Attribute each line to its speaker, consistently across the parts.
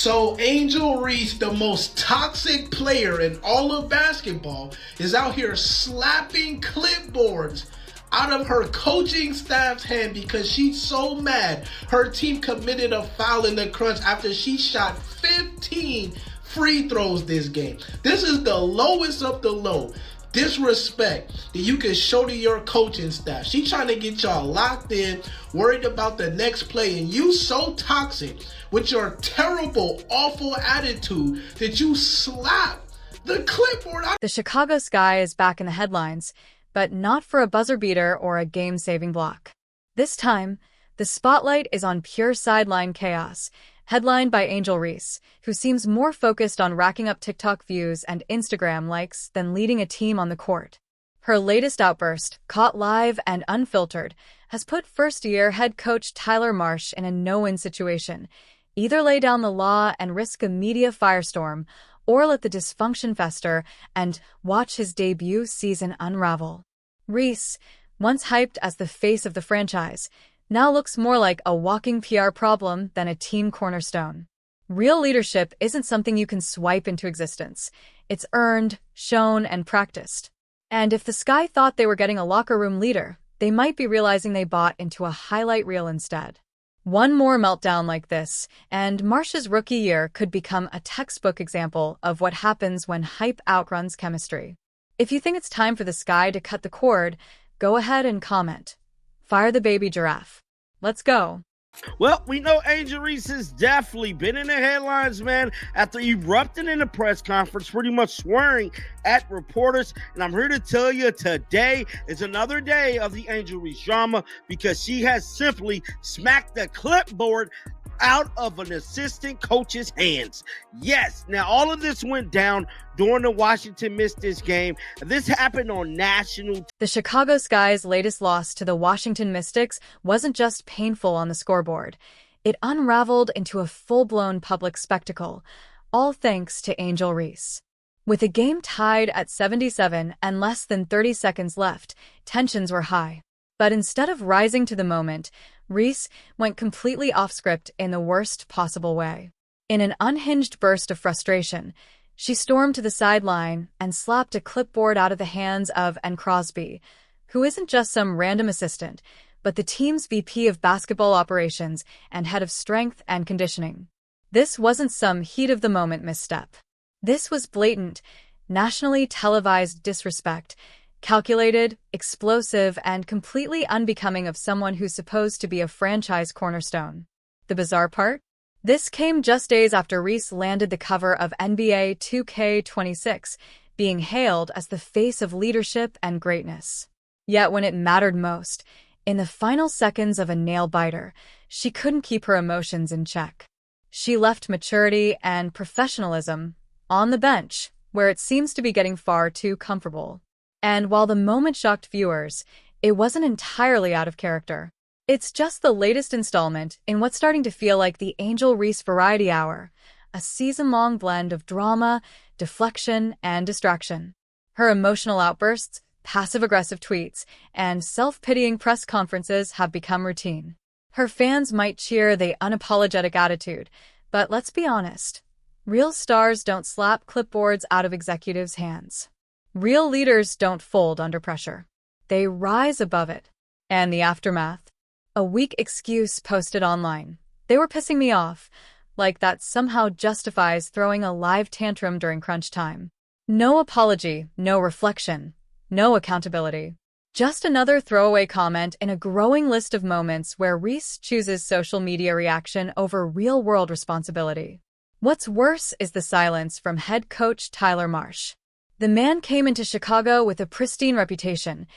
Speaker 1: So Angel Reese, the most toxic player in all of basketball, is out here slapping clipboards out of her coaching staff's hand because she's so mad her team committed a foul in the crunch after she shot 15 free throws this game. This is the lowest of the low disrespect that you can show to your coaching staff. She trying to get y'all locked in, worried about the next play, and you so toxic with your terrible, awful attitude that you slap the clipboard.
Speaker 2: The Chicago Sky is back in the headlines, but not for a buzzer beater or a game-saving block. This time, the spotlight is on pure sideline chaos, headlined by Angel Reese, who seems more focused on racking up TikTok views and Instagram likes than leading a team on the court. Her latest outburst, caught live and unfiltered, has put first-year head coach Tyler Marsh in a no-win situation. Either lay down the law and risk a media firestorm, or let the dysfunction fester and watch his debut season unravel. Reese, once hyped as the face of the franchise, now looks more like a walking PR problem than a team cornerstone. Real leadership isn't something you can swipe into existence. It's earned, shown, and practiced. And if the Sky thought they were getting a locker room leader, they might be realizing they bought into a highlight reel instead. One more meltdown like this, and Marsh's rookie year could become a textbook example of what happens when hype outruns chemistry. If you think it's time for the Sky to cut the cord, go ahead and comment. Fire the baby giraffe. Let's go.
Speaker 3: Well, we know Angel Reese has definitely been in the headlines, man, after erupting in a press conference, pretty much swearing at reporters. And I'm here to tell you today is another day of the Angel Reese drama because she has simply smacked the clipboard out of an assistant coach's hands. Yes, now all of this went down during the Washington Mystics game. This happened on national.
Speaker 2: The Chicago Sky's latest loss to the Washington Mystics wasn't just painful on the scoreboard. It unraveled into a full-blown public spectacle, all thanks to Angel Reese. With the game tied at 77 and less than 30 seconds left, tensions were high. But instead of rising to the moment, Reese went completely off-script in the worst possible way. In an unhinged burst of frustration, she stormed to the sideline and slapped a clipboard out of the hands of N. Crosby, who isn't just some random assistant, but the team's VP of basketball operations and head of strength and conditioning. This wasn't some heat-of-the-moment misstep. This was blatant, nationally televised disrespect, calculated, explosive, and completely unbecoming of someone who's supposed to be a franchise cornerstone. The bizarre part? This came just days after Reese landed the cover of NBA 2K26, being hailed as the face of leadership and greatness. Yet when it mattered most, in the final seconds of a nail-biter, she couldn't keep her emotions in check. She left maturity and professionalism on the bench, where it seems to be getting far too comfortable. And while the moment shocked viewers, it wasn't entirely out of character. It's just the latest installment in what's starting to feel like the Angel Reese Variety Hour, a season-long blend of drama, deflection, and distraction. Her emotional outbursts, passive-aggressive tweets, and self-pitying press conferences have become routine. Her fans might cheer the unapologetic attitude, but let's be honest. Real stars don't slap clipboards out of executives' hands. Real leaders don't fold under pressure. They rise above it. And the aftermath? A weak excuse posted online. They were pissing me off, like that somehow justifies throwing a live tantrum during crunch time. No apology, no reflection, no accountability. Just another throwaway comment in a growing list of moments where Reese chooses social media reaction over real-world responsibility. What's worse is the silence from head coach Tyler Marsh. The man came into Chicago with a pristine reputation,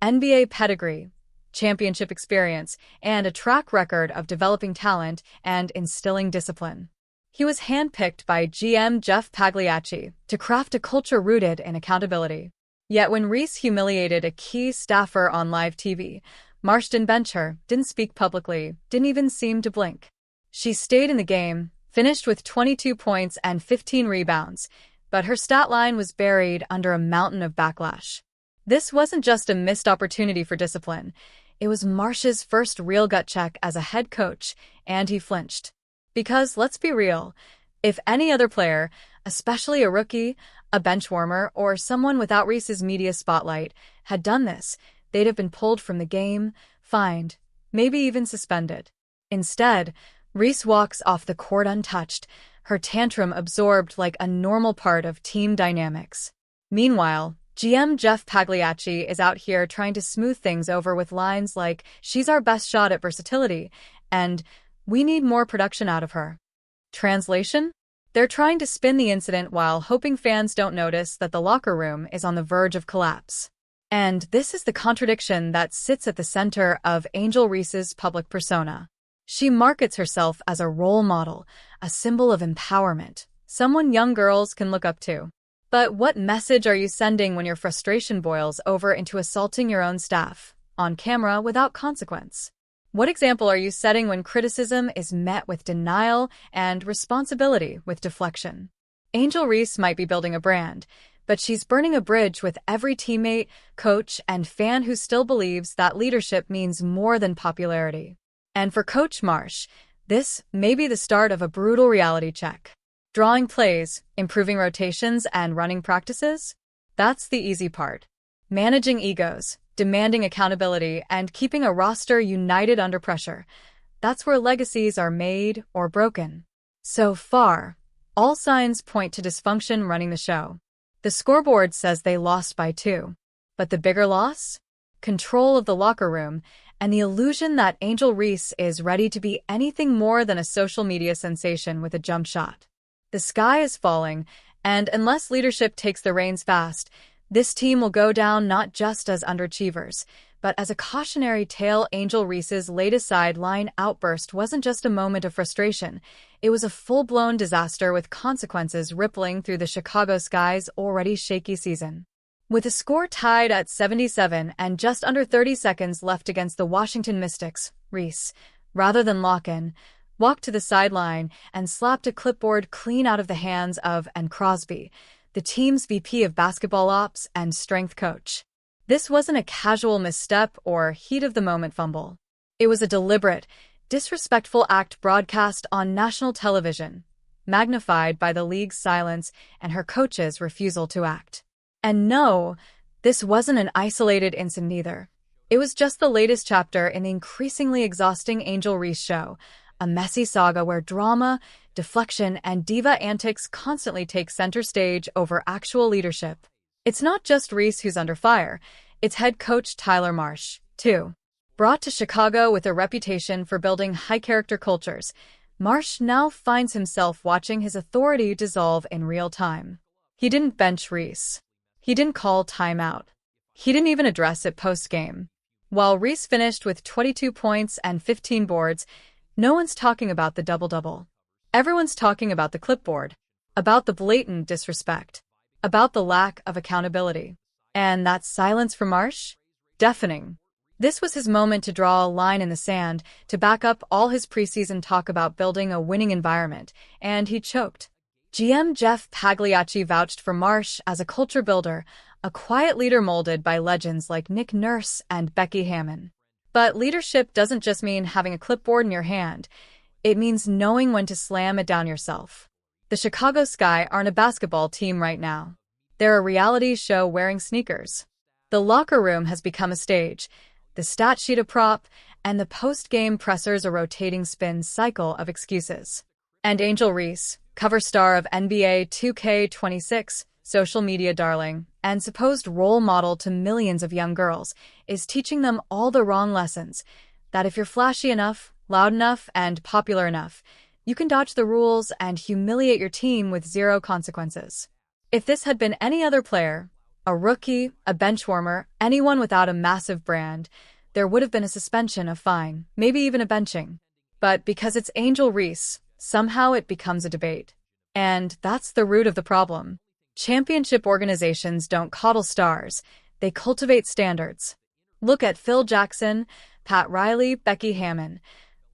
Speaker 2: NBA pedigree, championship experience, and a track record of developing talent and instilling discipline. He was handpicked by GM Jeff Pagliacci to craft a culture rooted in accountability. Yet when Reese humiliated a key staffer on live TV, Marsh didn't bench her, didn't speak publicly, didn't even seem to blink. She stayed in the game, finished with 22 points and 15 rebounds, but her stat line was buried under a mountain of backlash. This wasn't just a missed opportunity for discipline. It was Marsh's first real gut check as a head coach, and he flinched. Because, let's be real, If any other player, especially a rookie, a bench warmer, or someone without Reese's media spotlight, had done this, they'd have been pulled from the game, fined, maybe even suspended. Instead, Reese walks off the court untouched, her tantrum absorbed like a normal part of team dynamics. Meanwhile, GM Jeff Pagliacci is out here trying to smooth things over with lines like, "She's our best shot at versatility," and "We need more production out of her." Translation? They're trying to spin the incident while hoping fans don't notice that the locker room is on the verge of collapse. And this is the contradiction that sits at the center of Angel Reese's public persona. She markets herself as a role model, a symbol of empowerment, someone young girls can look up to. But what message are you sending when your frustration boils over into assaulting your own staff, on camera without consequence? What example are you setting when criticism is met with denial and responsibility with deflection? Angel Reese might be building a brand, but she's burning a bridge with every teammate, coach, and fan who still believes that leadership means more than popularity. And for Coach Marsh, this may be the start of a brutal reality check. Drawing plays, improving rotations, and running practices? That's the easy part. Managing egos, demanding accountability, and keeping a roster united under pressure. That's where legacies are made or broken. So far, all signs point to dysfunction running the show. The scoreboard says they lost by 2. But the bigger loss? Control of the locker room, and the illusion that Angel Reese is ready to be anything more than a social media sensation with a jump shot. The sky is falling, and unless leadership takes the reins fast, this team will go down not just as underachievers, but as a cautionary tale. Angel Reese's latest sideline outburst wasn't just a moment of frustration. It was a full-blown disaster with consequences rippling through the Chicago Sky's already shaky season. With the score tied at 77 and just under 30 seconds left against the Washington Mystics, Reese, rather than lock in, walked to the sideline and slapped a clipboard clean out of the hands of N. Crosby, the team's VP of basketball ops and strength coach. This wasn't a casual misstep or heat-of-the-moment fumble. It was a deliberate, disrespectful act broadcast on national television, magnified by the league's silence and her coach's refusal to act. And no, this wasn't an isolated incident either. It was just the latest chapter in the increasingly exhausting Angel Reese show, a messy saga where drama, deflection, and diva antics constantly take center stage over actual leadership. It's not just Reese who's under fire, it's head coach Tyler Marsh, too. Brought to Chicago with a reputation for building high-character cultures, Marsh now finds himself watching his authority dissolve in real time. He didn't bench Reese. He didn't call timeout. He didn't even address it post-game. While Reese finished with 22 points and 15 boards, no one's talking about the double-double. Everyone's talking about the clipboard, about the blatant disrespect, about the lack of accountability. And that silence from Marsh? Deafening. This was his moment to draw a line in the sand, to back up all his preseason talk about building a winning environment, and he choked. GM Jeff Pagliacci vouched for Marsh as a culture builder, a quiet leader molded by legends like Nick Nurse and Becky Hammon. But leadership doesn't just mean having a clipboard in your hand. It means knowing when to slam it down yourself. The Chicago Sky aren't a basketball team right now. They're a reality show wearing sneakers. The locker room has become a stage, the stat sheet a prop, and the post-game pressers a rotating spin cycle of excuses. And Angel Reese, cover star of NBA 2K26, social media darling, and supposed role model to millions of young girls, is teaching them all the wrong lessons, that if you're flashy enough, loud enough, and popular enough, you can dodge the rules and humiliate your team with zero consequences. If this had been any other player, a rookie, a bench warmer, anyone without a massive brand, there would have been a suspension, a fine, maybe even a benching. But because it's Angel Reese, somehow it becomes a debate. And that's the root of the problem. Championship organizations don't coddle stars, they cultivate standards. Look at Phil Jackson, Pat Riley, Becky Hammon.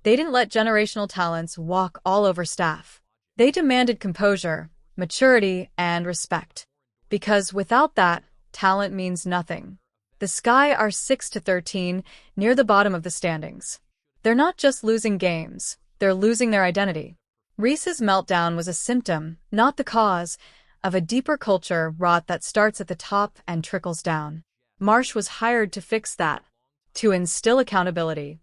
Speaker 2: They didn't let generational talents walk all over staff. They demanded composure, maturity, and respect. Because without that, talent means nothing. The Sky are 6-13, near the bottom of the standings. They're not just losing games, they're losing their identity. Reese's meltdown was a symptom, not the cause, of a deeper culture rot that starts at the top and trickles down. Marsh was hired to fix that, to instill accountability,